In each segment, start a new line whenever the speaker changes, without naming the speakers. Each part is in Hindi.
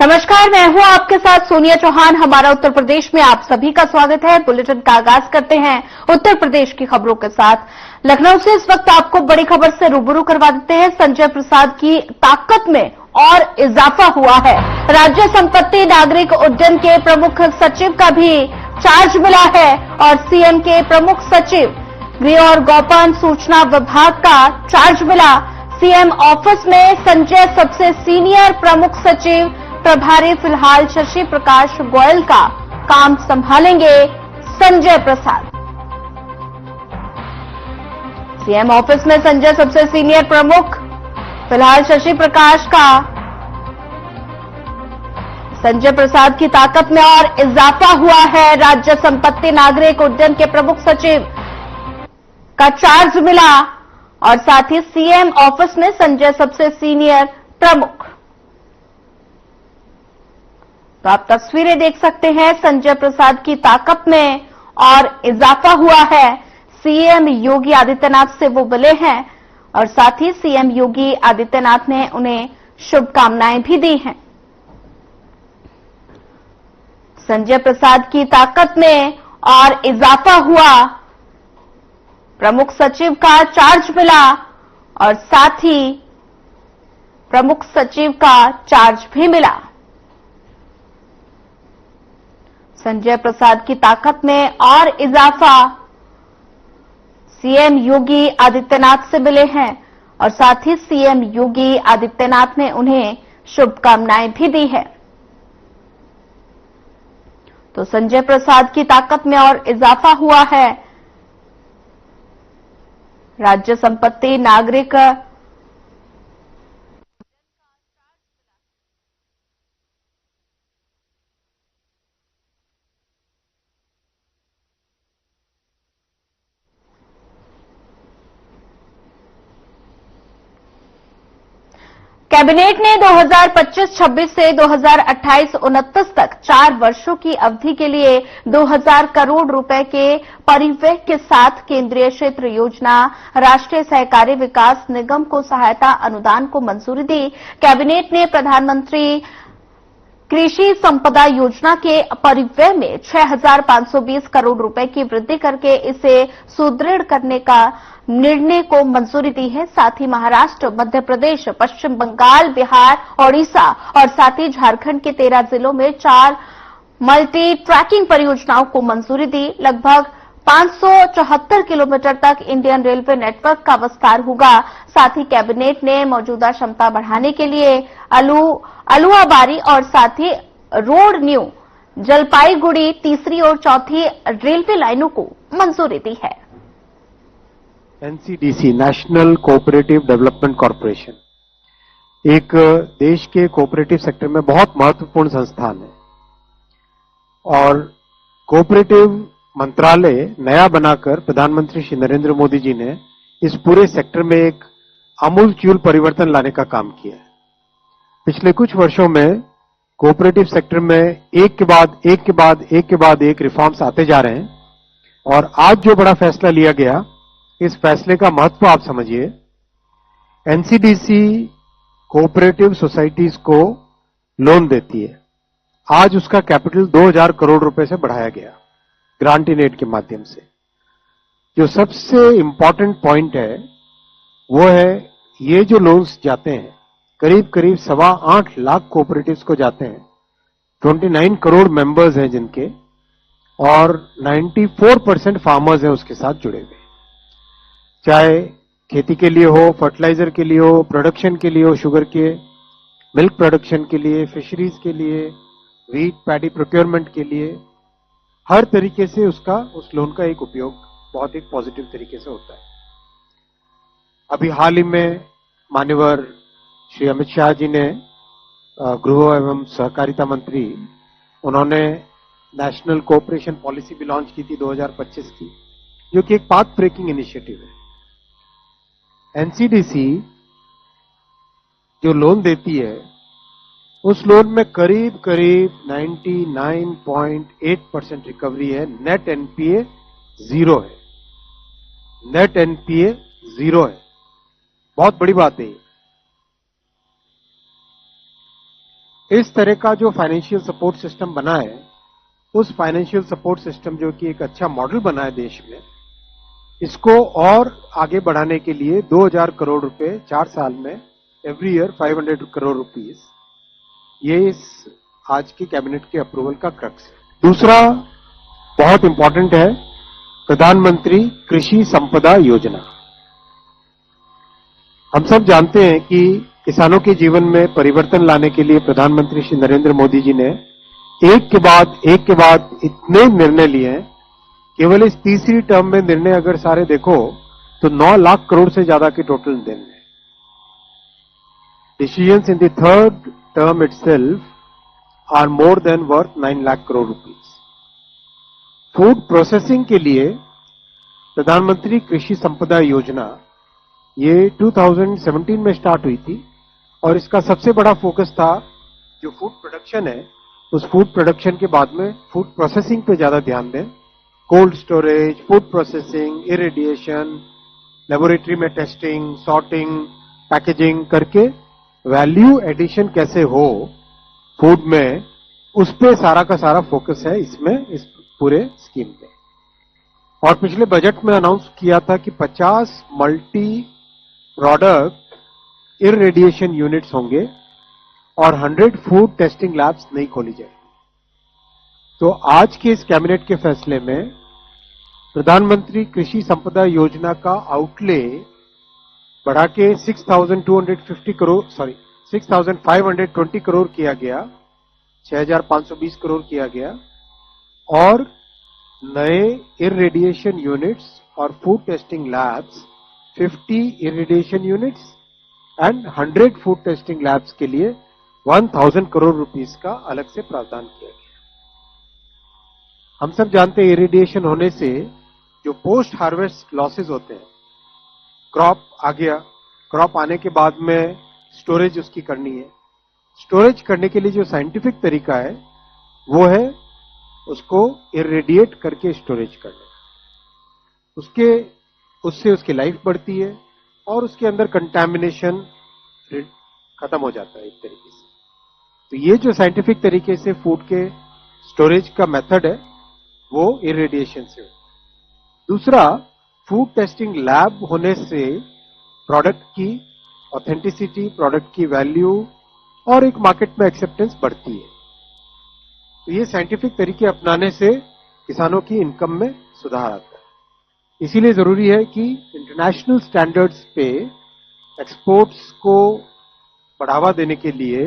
नमस्कार, मैं हूं आपके साथ सोनिया चौहान। हमारा उत्तर प्रदेश में आप सभी का स्वागत है। बुलेटिन का आगाज करते हैं उत्तर प्रदेश की खबरों के साथ। लखनऊ से इस वक्त आपको बड़ी खबर से रूबरू करवा देते हैं। संजय प्रसाद की ताकत में और इजाफा हुआ है। राज्य संपत्ति नागरिक उड्डयन के प्रमुख सचिव का भी चार्ज मिला है और सीएम के प्रमुख सचिव गृह और गौपाल सूचना विभाग का चार्ज मिला। सीएम ऑफिस में संजय सबसे सीनियर प्रमुख सचिव प्रभारी फिलहाल शशि प्रकाश गोयल का काम संभालेंगे संजय प्रसाद। सीएम ऑफिस में संजय सबसे सीनियर प्रमुख फिलहाल शशि प्रकाश का संजय प्रसाद की ताकत में और इजाफा हुआ है। राज्य संपत्ति नागरिक उड्डयन के प्रमुख सचिव का चार्ज मिला और साथ ही सीएम ऑफिस में संजय सबसे सीनियर प्रमुख। तो आप तस्वीरें देख सकते हैं। संजय प्रसाद की ताकत में और इजाफा हुआ है। सीएम योगी आदित्यनाथ से वो मिले हैं और साथ ही सीएम योगी आदित्यनाथ ने उन्हें शुभकामनाएं भी दी हैं। संजय प्रसाद की ताकत में और इजाफा हुआ। प्रमुख सचिव का चार्ज मिला और साथ ही प्रमुख सचिव का चार्ज भी मिला। संजय प्रसाद की ताकत में और इजाफा। सीएम योगी आदित्यनाथ से मिले हैं और साथ ही सीएम योगी आदित्यनाथ ने उन्हें शुभकामनाएं भी दी है। तो संजय प्रसाद की ताकत में और इजाफा हुआ है। राज्य संपत्ति नागरिक कैबिनेट ने 2025-26 से 2028-29 तक 4 वर्षों की अवधि के लिए 2000 करोड़ रुपए के परिव्यय के साथ केंद्रीय क्षेत्र योजना राष्ट्रीय सहकारी विकास निगम को सहायता अनुदान को मंजूरी दी। कैबिनेट ने प्रधानमंत्री कृषि संपदा योजना के परिव्यय में 6,520 करोड़ रुपए की वृद्धि करके इसे सुदृढ़ करने का निर्णय को मंजूरी दी है। साथ ही महाराष्ट्र, मध्य प्रदेश, पश्चिम बंगाल, बिहार, ओडिशा और साथ ही झारखंड के 13 जिलों में 4 मल्टी ट्रैकिंग परियोजनाओं को मंजूरी दी। लगभग 574 किलोमीटर तक इंडियन रेलवे नेटवर्क का विस्तार होगा। साथ ही कैबिनेट ने मौजूदा क्षमता बढ़ाने के लिए अलुआबारी और साथ ही रोड न्यू जलपाईगुड़ी तीसरी और चौथी रेलवे लाइनों को मंजूरी दी है।
NCDC, national cooperative development corporation, एक देश के कोऑपरेटिव सेक्टर में बहुत महत्वपूर्ण संस्थान है और कोऑपरेटिव मंत्रालय नया बनाकर प्रधानमंत्री श्री नरेंद्र मोदी जी ने इस पूरे सेक्टर में एक आमूलचूल परिवर्तन लाने का काम किया है। पिछले कुछ वर्षों में कोऑपरेटिव सेक्टर में एक के बाद एक रिफॉर्म्स आते जा रहे हैं और आज जो बड़ा फैसला लिया गया, इस फैसले का महत्व आप समझिए। एनसीडीसी कोऑपरेटिव सोसाइटीज को लोन देती है। आज उसका कैपिटल 2000 करोड़ रुपए से बढ़ाया गया ग्रांट इन एड के माध्यम से। जो सबसे इंपॉर्टेंट पॉइंट है वो है ये जो लोन्स जाते हैं करीब 8.25 लाख कोऑपरेटिव्स को जाते हैं। 29 करोड़ मेंबर्स हैं जिनके और 94% फार्मर्स हैं उसके साथ जुड़े हुए। चाहे खेती के लिए हो, फर्टिलाइजर के लिए हो, प्रोडक्शन के लिए हो, शुगर के, मिल्क प्रोडक्शन के लिए, फिशरीज के लिए, व्हीट पैडी प्रोक्योरमेंट के लिए, हर तरीके से उस लोन का एक उपयोग बहुत एक पॉजिटिव तरीके से होता है। अभी हाल ही में माननीय श्री अमित शाह जी ने गृह एवं सहकारिता मंत्री, उन्होंने नेशनल कोऑपरेशन पॉलिसी भी लॉन्च की थी 2025 की, जो कि एक पाथ ब्रेकिंग इनिशिएटिव है। एनसीडीसी जो लोन देती है उस लोन में करीब 99.8% रिकवरी है। नेट एनपीए 0 है। नेट एनपीए 0 है। बहुत बड़ी बात है ये। इस तरह का जो फाइनेंशियल सपोर्ट सिस्टम बना है, उस फाइनेंशियल सपोर्ट सिस्टम जो कि एक अच्छा मॉडल बना है देश में, इसको और आगे बढ़ाने के लिए 2000 करोड़ रुपए 4 साल में, एवरी ईयर 500 करोड़ रुपीस, ये इस आज की कैबिनेट के अप्रूवल का क्रक्स है। दूसरा बहुत इंपॉर्टेंट है, प्रधानमंत्री कृषि संपदा योजना। हम सब जानते हैं कि किसानों के जीवन में परिवर्तन लाने के लिए प्रधानमंत्री श्री नरेंद्र मोदी जी ने एक के बाद इतने निर्णय लिए हैं। केवल इस तीसरी टर्म में निर्णय अगर सारे देखो तो 9 लाख करोड़ से ज्यादा के टोटल निर्णय। Decisions in the third term itself are more than worth 9 lakh crore rupees. Food processing के लिए प्रधानमंत्री कृषि संपदा योजना ये 2017 में स्टार्ट हुई थी और इसका सबसे बड़ा फोकस था जो फूड प्रोडक्शन है, उस फूड प्रोडक्शन के बाद में फूड प्रोसेसिंग पे ज्यादा ध्यान दें। Cold storage, food processing, irradiation, laboratory में टेस्टिंग, सॉर्टिंग, पैकेजिंग करके वैल्यू एडिशन कैसे हो फूड में, उस पे सारा का सारा फोकस है इसमें, इस पूरे स्कीम में। और पिछले बजट में अनाउंस किया था कि 50 मल्टी प्रोडक्ट इरेडिएशन यूनिट्स होंगे और 100 फूड टेस्टिंग लैब्स नहीं खोली जाएगी। तो आज के इस कैबिनेट के फैसले में प्रधानमंत्री कृषि संपदा योजना का आउटले बढ़ा के 6,520 करोड़ किया गया, 6,520 करोड़ किया गया, और नए इरेडिएशन यूनिट्स और food testing labs 50 irradiation units and 100 food testing labs के लिए 1000 करोड़ रुपीस का अलग से प्रावधान किया गया। हम सब जानते हैं इरिडिएशन होने से जो पोस्ट हार्वेस्ट लॉसेस होते हैं, क्रॉप आ गया, क्रॉप आने के बाद में स्टोरेज उसकी करनी है। स्टोरेज करने के लिए जो साइंटिफिक तरीका है वो है उसको इरेडिएट करके स्टोरेज करना। उससे उसकी लाइफ बढ़ती है और उसके अंदर कंटामिनेशन खत्म हो जाता है एक तरीके से। तो ये जो साइंटिफिक तरीके से फूड के स्टोरेज का मेथड है वो इरेडिएशन से। दूसरा, फूड टेस्टिंग लैब होने से प्रोडक्ट की ऑथेंटिसिटी, प्रोडक्ट की वैल्यू और एक मार्केट में एक्सेप्टेंस बढ़ती है। तो ये साइंटिफिक तरीके अपनाने से किसानों की इनकम में सुधार आता है। इसीलिए जरूरी है कि इंटरनेशनल स्टैंडर्ड्स पे एक्सपोर्ट्स को बढ़ावा देने के लिए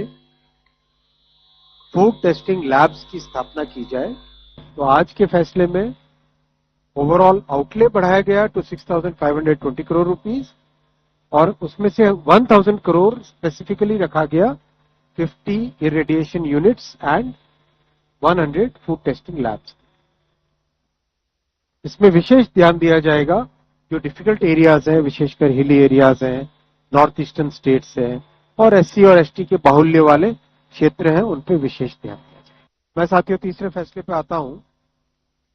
फूड टेस्टिंग लैब्स की स्थापना की जाए। तो आज के फैसले में ओवरऑल आउटले बढ़ाया गया टू 6,520 करोड़ रुपीस और उसमें से 1000 करोड़ स्पेसिफिकली रखा गया 50 irradiation units and 100 food testing labs. इसमें विशेष ध्यान दिया जाएगा जो डिफिकल्ट एरियाज हैं, विशेषकर हिली एरियाज हैं, नॉर्थ ईस्टर्न स्टेट्स हैं और एससी और एसटी के बाहुल्य वाले क्षेत्र हैं, उन पे विशेष ध्यान दिया जाए। मैं साथियों तीसरे फैसले पे आता हूं।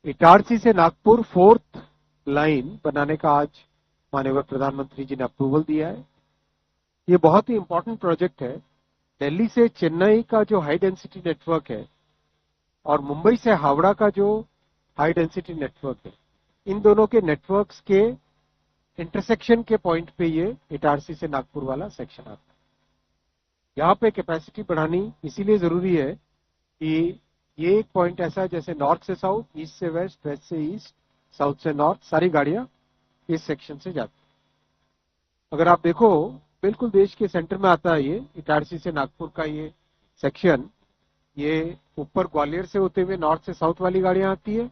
इटारसी से नागपुर 4th लाइन बनाने का आज माननीय प्रधानमंत्री जी ने अप्रूवल दिया है। ये बहुत ही इंपॉर्टेंट प्रोजेक्ट है। दिल्ली से चेन्नई का जो हाई डेंसिटी नेटवर्क है और मुंबई से हावड़ा का जो हाई डेंसिटी नेटवर्क है, इन दोनों के नेटवर्क्स के इंटरसेक्शन के पॉइंट पे ये इटारसी से नागपुर वाला सेक्शन आता है। यहाँ पे कैपेसिटी बढ़ानी इसीलिए जरूरी है कि ये एक पॉइंट ऐसा है जैसे नॉर्थ से साउथ, ईस्ट से वेस्ट, वेस्ट से ईस्ट, साउथ से नॉर्थ, सारी गाड़ियां इस सेक्शन से जाती है। अगर आप देखो बिल्कुल देश के सेंटर में आता है ये इटारसी से नागपुर का ये सेक्शन। ये ऊपर ग्वालियर से होते हुए नॉर्थ से साउथ वाली गाड़ियां आती है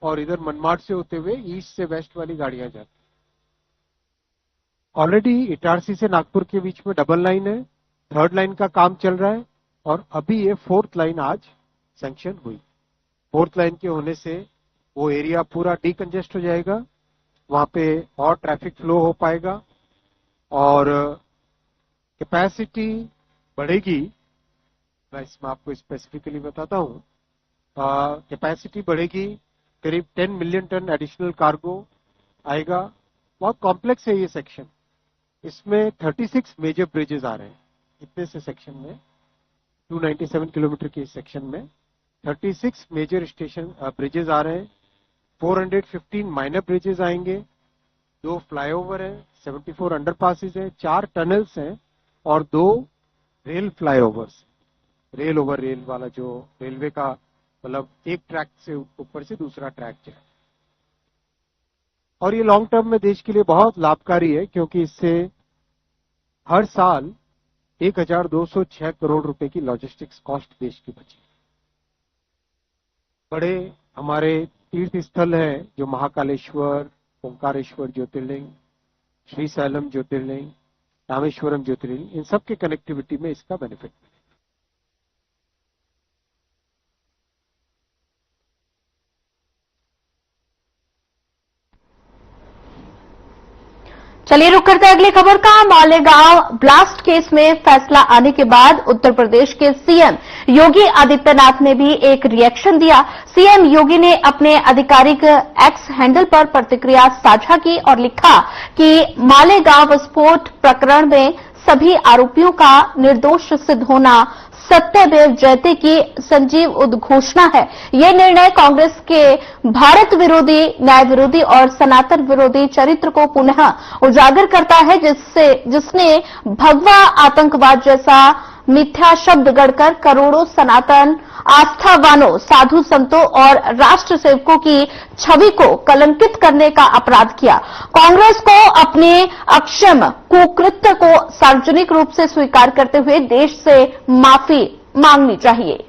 और इधर मनमाड से होते हुए ईस्ट से वेस्ट वाली गाड़ियां जाती है। ऑलरेडी इटारसी से नागपुर के बीच में डबल लाइन है, 3rd लाइन का काम चल रहा है और अभी ये 4th लाइन आज सैंक्शन हुई। 4th लाइन के होने से वो एरिया पूरा डीकंजेस्ट हो जाएगा, वहां पे और ट्रैफिक फ्लो हो पाएगा और कैपेसिटी बढ़ेगी। मैं इसमें आपको स्पेसिफिकली बताता हूं। कैपेसिटी बढ़ेगी, करीब 10 मिलियन टन एडिशनल कार्गो आएगा। बहुत कॉम्प्लेक्स है ये सेक्शन। इसमें 36 मेजर ब्रिजेस आ रहे हैं इतने से सेक्शन में 297 किलोमीटर के इस सेक्शन में 36 मेजर स्टेशन ब्रिजेस आ रहे हैं, 415 माइनर ब्रिजेस आएंगे, 2 फ्लाईओवर है, 74 अंडरपासेस हैं, 4 टनल्स हैं और 2 rail flyovers, rail over rail वाला जो रेलवे का मतलब एक ट्रैक से ऊपर से दूसरा ट्रैक जाए। और ये लॉन्ग टर्म में देश के लिए बहुत लाभकारी है, क्योंकि इससे हर साल 1206 करोड़ रुपए की लॉजिस्टिक्स कॉस्ट देश की बची। बड़े हमारे तीर्थ स्थल हैं जो महाकालेश्वर, ओंकारेश्वर ज्योतिर्लिंग, श्रीशैलम ज्योतिर्लिंग, रामेश्वरम ज्योतिर्लिंग, इन सब के कनेक्टिविटी में इसका बेनिफिट मिलेगा।
चलिए रुक करते हैं अगली खबर का। मालेगांव ब्लास्ट केस में फैसला आने के बाद उत्तर प्रदेश के सीएम योगी आदित्यनाथ ने भी एक रिएक्शन दिया। सीएम योगी ने अपने आधिकारिक एक्स हैंडल पर प्रतिक्रिया साझा की और लिखा कि मालेगांव विस्फोट प्रकरण में सभी आरोपियों का निर्दोष सिद्ध होना सत्यमेव जयते की संजीव उद्घोषणा है। यह निर्णय कांग्रेस के भारत विरोधी, न्याय विरोधी और सनातन विरोधी चरित्र को पुनः उजागर करता है, जिसने भगवा आतंकवाद जैसा मिथ्या शब्द गढ़कर करोड़ों सनातन आस्थावानों, साधु संतों और राष्ट्र सेवकों की छवि को कलंकित करने का अपराध किया। कांग्रेस को अपने अक्षम कुकृत्य को सार्वजनिक रूप से स्वीकार करते हुए देश से माफी मांगनी चाहिए।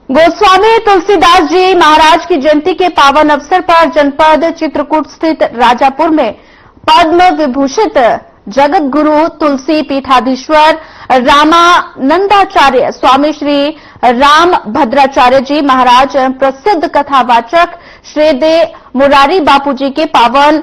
गोस्वामी तुलसीदास जी महाराज की जयंती के पावन अवसर पर जनपद चित्रकूट स्थित राजापुर में पद्म विभूषित जगत गुरु तुलसी पीठाधीश्वर रामानंदाचार्य स्वामी श्री राम भद्राचार्य जी महाराज प्रसिद्ध कथावाचक श्रीदे मुरारी बापू जी के पावन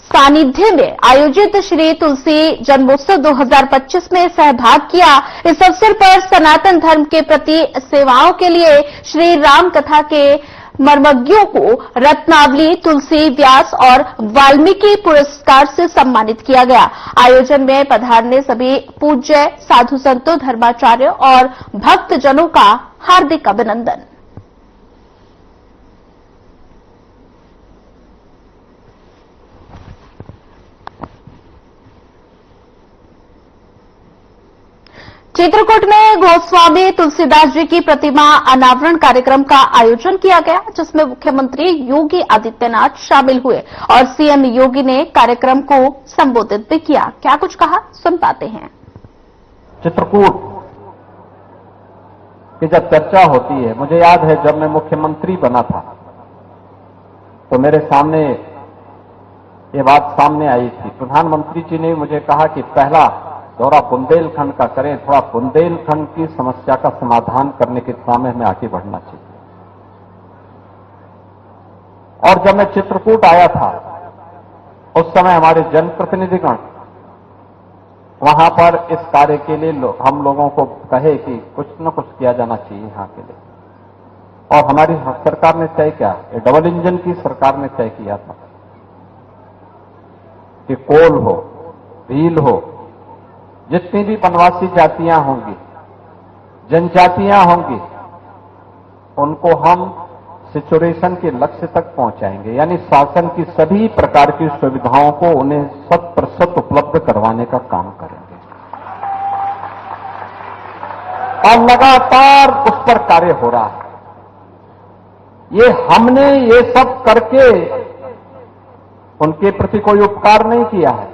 सानिध्य में आयोजित श्री तुलसी जन्मोत्सव 2025 में सहभाग किया। इस अवसर पर सनातन धर्म के प्रति सेवाओं के लिए श्री राम कथा के मर्मज्ञों को रत्नावली, तुलसी, व्यास और वाल्मीकि पुरस्कार से सम्मानित किया गया। आयोजन में पधारने सभी पूज्य साधु संतों, धर्माचार्य और भक्तजनों का हार्दिक अभिनंदन। चित्रकूट में गोस्वामी तुलसीदास जी की प्रतिमा अनावरण कार्यक्रम का आयोजन किया गया, जिसमें मुख्यमंत्री योगी आदित्यनाथ शामिल हुए और सीएम योगी ने कार्यक्रम को संबोधित भी किया। क्या कुछ कहा, सुन पाते हैं।
चित्रकूट की जब चर्चा होती है, मुझे याद है जब मैं मुख्यमंत्री बना था तो मेरे सामने ये बात सामने आई थी। प्रधानमंत्री जी ने मुझे कहा कि पहला दौरा बुंदेलखंड का करें, थोड़ा बुंदेलखंड की समस्या का समाधान करने की दिशा में हमें आगे बढ़ना चाहिए। और जब मैं चित्रकूट आया था उस समय हमारे जनप्रतिनिधिगण वहां पर इस कार्य के लिए हम लोगों को कहे कि कुछ न कुछ किया जाना चाहिए यहां के लिए। और हमारी सरकार ने तय किया, डबल इंजन की सरकार ने तय किया था कि कोल हो, भील हो, जितनी भी वनवासी जातियां होंगी, जनजातियां होंगी, उनको हम सिचुएशन के लक्ष्य तक पहुंचाएंगे, यानी शासन की सभी प्रकार की सुविधाओं को उन्हें 100% उपलब्ध करवाने का काम करेंगे। और लगातार उस पर कार्य हो रहा है। हमने ये सब करके उनके प्रति कोई उपकार नहीं किया है।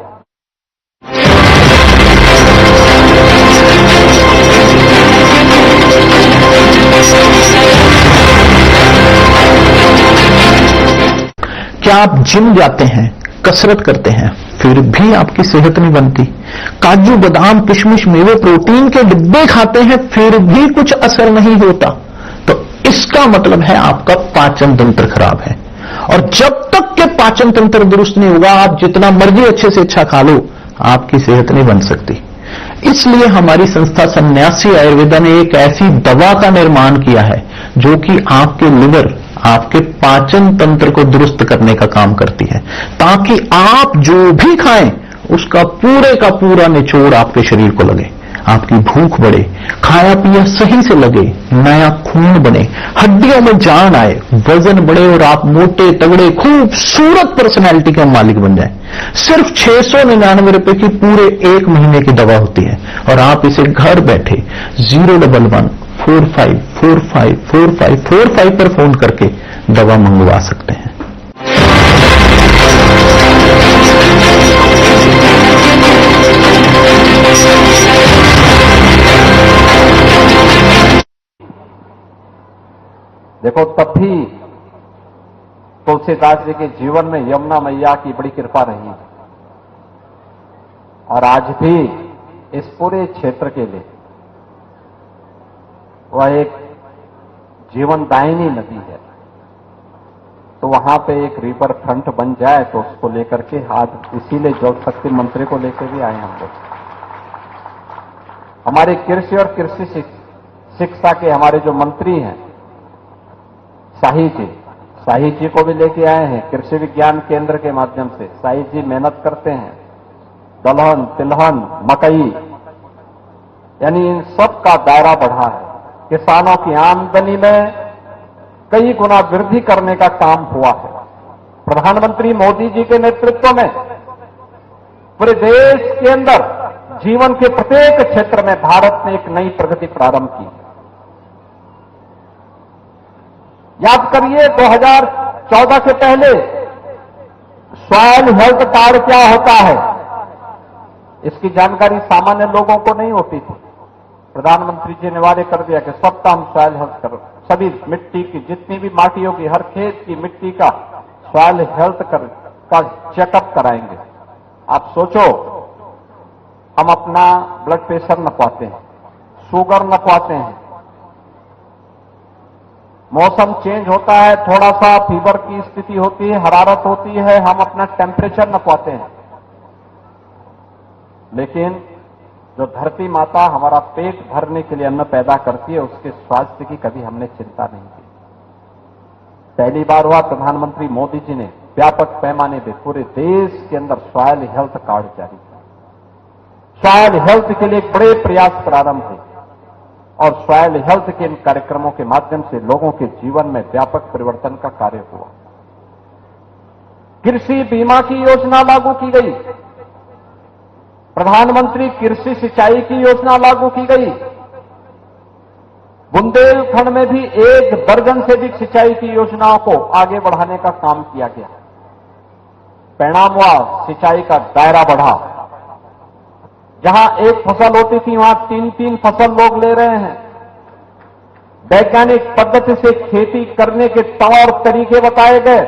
क्या आप जिम जाते हैं, कसरत करते हैं, फिर भी आपकी सेहत नहीं बनती? काजू, बादाम, किशमिश, मेवे, प्रोटीन के डिब्बे खाते हैं, फिर भी कुछ असर नहीं होता? तो इसका मतलब है आपका पाचन तंत्र खराब है। और जब तक के पाचन तंत्र दुरुस्त नहीं होगा, आप जितना मर्जी अच्छे से अच्छा खा लो, आपकी सेहत नहीं बन सकती। इसलिए हमारी संस्था सन्यासी आयुर्वेदा ने एक ऐसी दवा का निर्माण किया है जो कि आपके लिवर, आपके पाचन तंत्र को दुरुस्त करने का काम करती है, ताकि आप जो भी खाएं उसका पूरे का पूरा निचोड़ आपके शरीर को लगे, आपकी भूख बढ़े, खाया पिया सही से लगे, नया खून बने, हड्डियों में जान आए, वजन बढ़े और आप मोटे तगड़े खूबसूरत पर्सनैलिटी के मालिक बन जाएं। सिर्फ 699 रुपए की पूरे 1 महीने की दवा होती है और आप इसे घर बैठे 011-45454545 पर फोन करके दवा मंगवा सकते हैं।
देखो, तब भी तुलसीदास जी के जीवन में यमुना मैया की बड़ी कृपा रही है और आज भी इस पूरे क्षेत्र के लिए वह एक जीवनदायिनी नदी है। तो वहां पे एक रिवर फ्रंट बन जाए तो उसको लेकर के आज इसीलिए जल शक्ति मंत्री को लेकर भी आए हम लोग। हमारे कृषि और कृषि शिक्षा के हमारे जो मंत्री हैं शाही जी को भी लेके आए हैं कृषि विज्ञान केंद्र के माध्यम से। शाही जी मेहनत करते हैं, दलहन, तिलहन, मकई, यानी इन सब का दायरा बढ़ा है। किसानों की आमदनी में कई गुना वृद्धि करने का काम हुआ है। प्रधानमंत्री मोदी जी के नेतृत्व में पूरे देश के अंदर जीवन के प्रत्येक क्षेत्र में भारत ने एक नई प्रगति प्रारंभ की। याद करिए 2014 से पहले सॉइल हेल्थ कार्ड क्या होता है, इसकी जानकारी सामान्य लोगों को नहीं होती थी। प्रधानमंत्री जी ने वादे कर दिया कि सबका हम सॉइल हेल्थ कर, सभी मिट्टी की जितनी भी माटी होगी हर खेत की मिट्टी का सॉइल हेल्थ का चेकअप कराएंगे। आप सोचो, हम अपना ब्लड प्रेशर नपवाते हैं, शुगर नपवाते हैं, मौसम चेंज होता है, थोड़ा सा फीवर की स्थिति होती है, हरारत होती है, हम अपना टेम्परेचर नपवाते हैं। लेकिन जो धरती माता हमारा पेट भरने के लिए अन्न पैदा करती है, उसके स्वास्थ्य की कभी हमने चिंता नहीं की। पहली बार हुआ प्रधानमंत्री मोदी जी ने व्यापक पैमाने पे पूरे देश के अंदर सॉइल हेल्थ कार्ड जारी किया। सॉइल हेल्थ के लिए एक बड़े प्रयास प्रारंभ हुए और सॉइल हेल्थ के इन कार्यक्रमों के माध्यम से लोगों के जीवन में व्यापक परिवर्तन का कार्य हुआ। कृषि बीमा की योजना लागू की गई, प्रधानमंत्री कृषि सिंचाई की योजना लागू की गई, बुंदेलखंड में भी 1 दर्जन से अधिक सिंचाई की योजनाओं को आगे बढ़ाने का काम किया गया। परिणाम हुआ, सिंचाई का दायरा बढ़ा। जहां 1 फसल होती थी वहां 3-3 फसल लोग ले रहे हैं। वैज्ञानिक पद्धति से खेती करने के तौर तरीके बताए गए,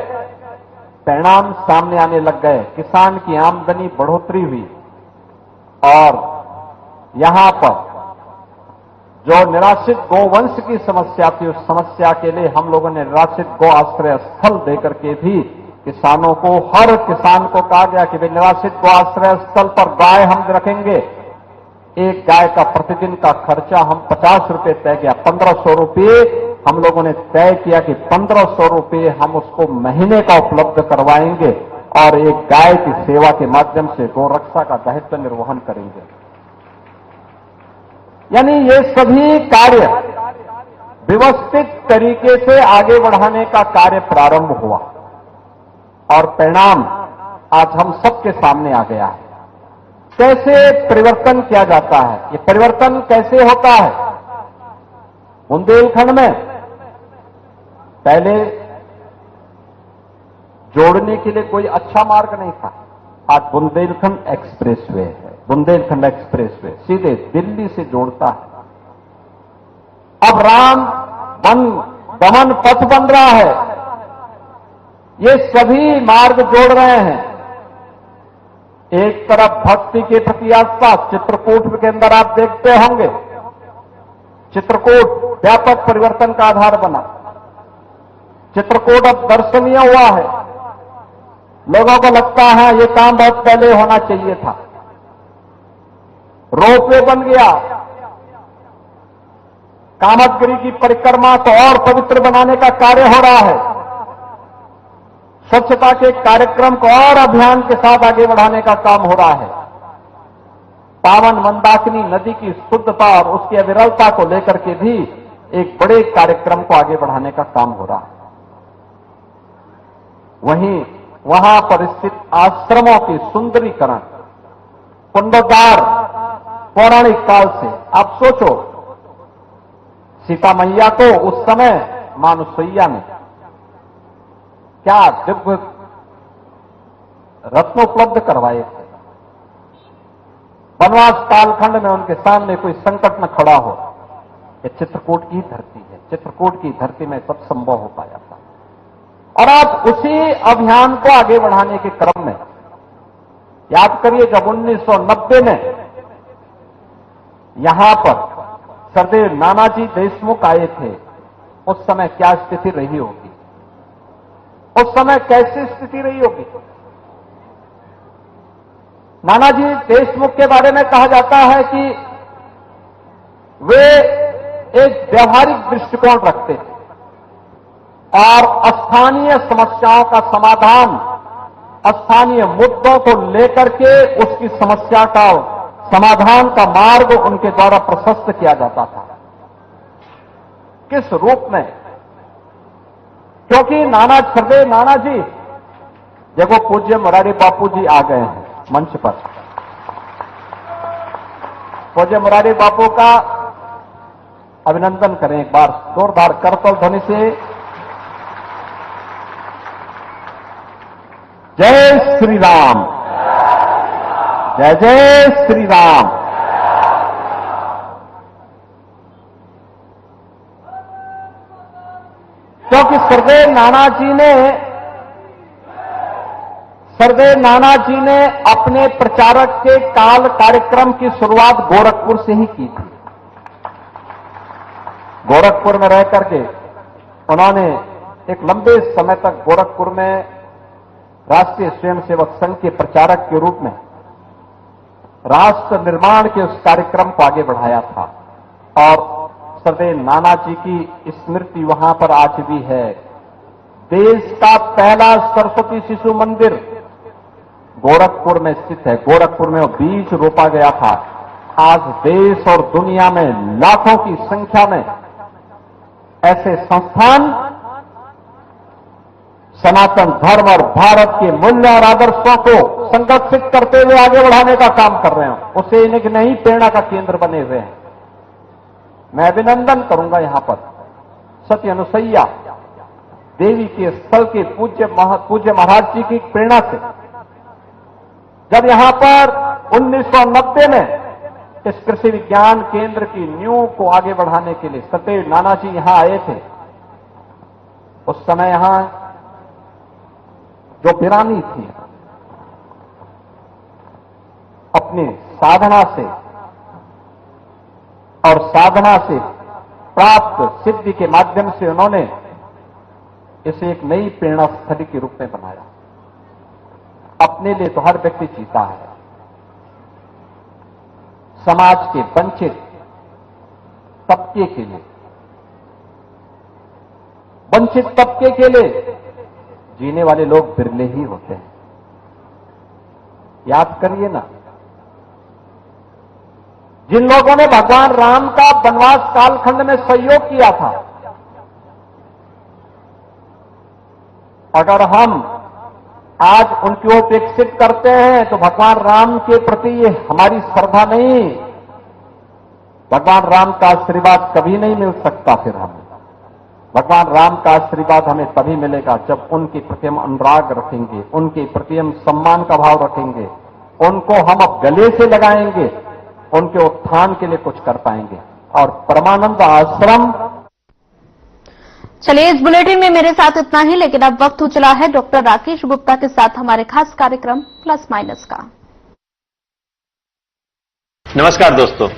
परिणाम सामने आने लग गए, किसान की आमदनी बढ़ोतरी हुई और यहां पर जो निराश्रित गोवंश की समस्या थी, उस समस्या के लिए हम लोगों ने निराश्रित गो आश्रय स्थल देकर के भी किसानों को, हर किसान को कहा गया कि वे निराश्रित गो आश्रय स्थल पर गाय हम रखेंगे। एक गाय का प्रतिदिन का खर्चा हम 50 रुपए तय किया, 1500 रुपये हम लोगों ने तय किया कि 1500 रुपये हम उसको महीने का उपलब्ध करवाएंगे और एक गाय की सेवा के माध्यम से गोरक्षा का दायित्व निर्वहन करेंगे। यानी ये सभी कार्य व्यवस्थित तरीके से आगे बढ़ाने का कार्य प्रारंभ हुआ और परिणाम आज हम सबके सामने आ गया है। कैसे परिवर्तन किया जाता है, ये परिवर्तन कैसे होता है? बुंदेलखंड में पहले जोड़ने के लिए कोई अच्छा मार्ग नहीं था। आज बुंदेलखंड एक्सप्रेसवे है, बुंदेलखंड एक्सप्रेसवे सीधे दिल्ली से जोड़ता है। अब राम वन गमन पथ बन रहा है, ये सभी मार्ग जोड़ रहे हैं। एक तरफ भक्ति के प्रति आस्था, चित्रकूट के अंदर आप देखते होंगे, चित्रकूट व्यापक परिवर्तन का आधार बना। चित्रकूट अब दर्शनीय हुआ है, लोगों को लगता है ये काम बहुत पहले होना चाहिए था। रोपवे बन गया, कामदगिरी की परिक्रमा को और पवित्र बनाने का कार्य हो रहा है। स्वच्छता के कार्यक्रम को और अभियान के साथ आगे बढ़ाने का काम हो रहा है। पावन मंदाकिनी नदी की शुद्धता और उसकी अविरलता को लेकर के भी एक बड़े कार्यक्रम को आगे बढ़ाने का काम हो रहा है। वहीं वहां पर स्थित आश्रमों की सुंदरीकरण, पुनरुद्धार पौराणिक काल से। आप सोचो, सीता मैया को उस समय मानुसैया ने क्या दिव्य रत्न उपलब्ध करवाए थे। वनवास कालखंड में उनके सामने कोई संकट न खड़ा हो। ये चित्रकूट की धरती है, चित्रकूट की धरती में सब संभव हो पाया था। और आप उसी अभियान को आगे बढ़ाने के क्रम में याद करिए, जब 1990 में यहां पर सरदेव नानाजी देशमुख आए थे, उस समय क्या स्थिति रही होगी, उस समय कैसी स्थिति रही होगी। नानाजी देशमुख के बारे में कहा जाता है कि वे एक व्यवहारिक दृष्टिकोण रखते थे और स्थानीय समस्याओं का समाधान, स्थानीय मुद्दों को लेकर के उसकी समस्या का समाधान का मार्ग उनके द्वारा प्रशस्त किया जाता था। किस रूप में? क्योंकि सरदेव नानाजी, देखो पूज्य मुरारी बापू जी आ गए हैं मंच पर। पूज्य मुरारी बापू का अभिनंदन करें एक बार जोरदार करतल ध्वनि से। जय श्री राम, जय जय श्री राम। क्योंकि सरदेव नानाजी ने अपने प्रचारक के काल कार्यक्रम की शुरुआत गोरखपुर से ही की थी। गोरखपुर में रह करके उन्होंने एक लंबे समय तक गोरखपुर में राष्ट्रीय स्वयंसेवक संघ के प्रचारक के रूप में राष्ट्र निर्माण के उस कार्यक्रम को आगे बढ़ाया था। और सरदेव नानाजी की स्मृति वहां पर आज भी है। देश का पहला सरस्वती शिशु मंदिर गोरखपुर में स्थित है। गोरखपुर में वो बीज रोपा गया था। आज देश और दुनिया में लाखों की संख्या में ऐसे संस्थान सनातन धर्म और भारत के मूल्य और आदर्शों को संरक्षित करते हुए आगे बढ़ाने का काम कर रहे हैं, उसे इन्हें नई प्रेरणा का केंद्र बने हुए हैं। मैं अभिनंदन करूंगा यहां पर सत्य अनुसैया देवी के स्थल के पूज्य महाराज जी की प्रेरणा से, जब यहां पर 1990 में इस कृषि विज्ञान केंद्र की नींव को आगे बढ़ाने के लिए सरदेव नानाजी यहां आए थे, उस समय यहां जो वीरानी थी अपनी साधना से और साधना से प्राप्त सिद्धि के माध्यम से उन्होंने इसे एक नई प्रेरणा स्थली के रूप में बनाया। अपने लिए तो हर व्यक्ति जीता है, समाज के वंचित तबके के लिए, वंचित तबके के लिए जीने वाले लोग बिरले ही होते हैं। याद करिए ना, जिन लोगों ने भगवान राम का वनवास कालखंड में सहयोग किया था, अगर हम आज उनकी उपेक्षित करते हैं तो भगवान राम के प्रति ये हमारी श्रद्धा नहीं, भगवान राम का आशीर्वाद कभी नहीं मिल सकता। फिर हमें भगवान राम का आशीर्वाद हमें तभी मिलेगा जब उनके प्रति हम अनुराग रखेंगे, उनके प्रति हम सम्मान का भाव रखेंगे, उनको हम अब गले से लगाएंगे, उनके उत्थान के लिए कुछ कर पाएंगे। और परमानंद आश्रम।
चलिए, इस बुलेटिन में मेरे साथ इतना ही, लेकिन अब वक्त हो चला है डॉक्टर राकेश गुप्ता के साथ हमारे खास कार्यक्रम प्लस माइनस का।
नमस्कार दोस्तों।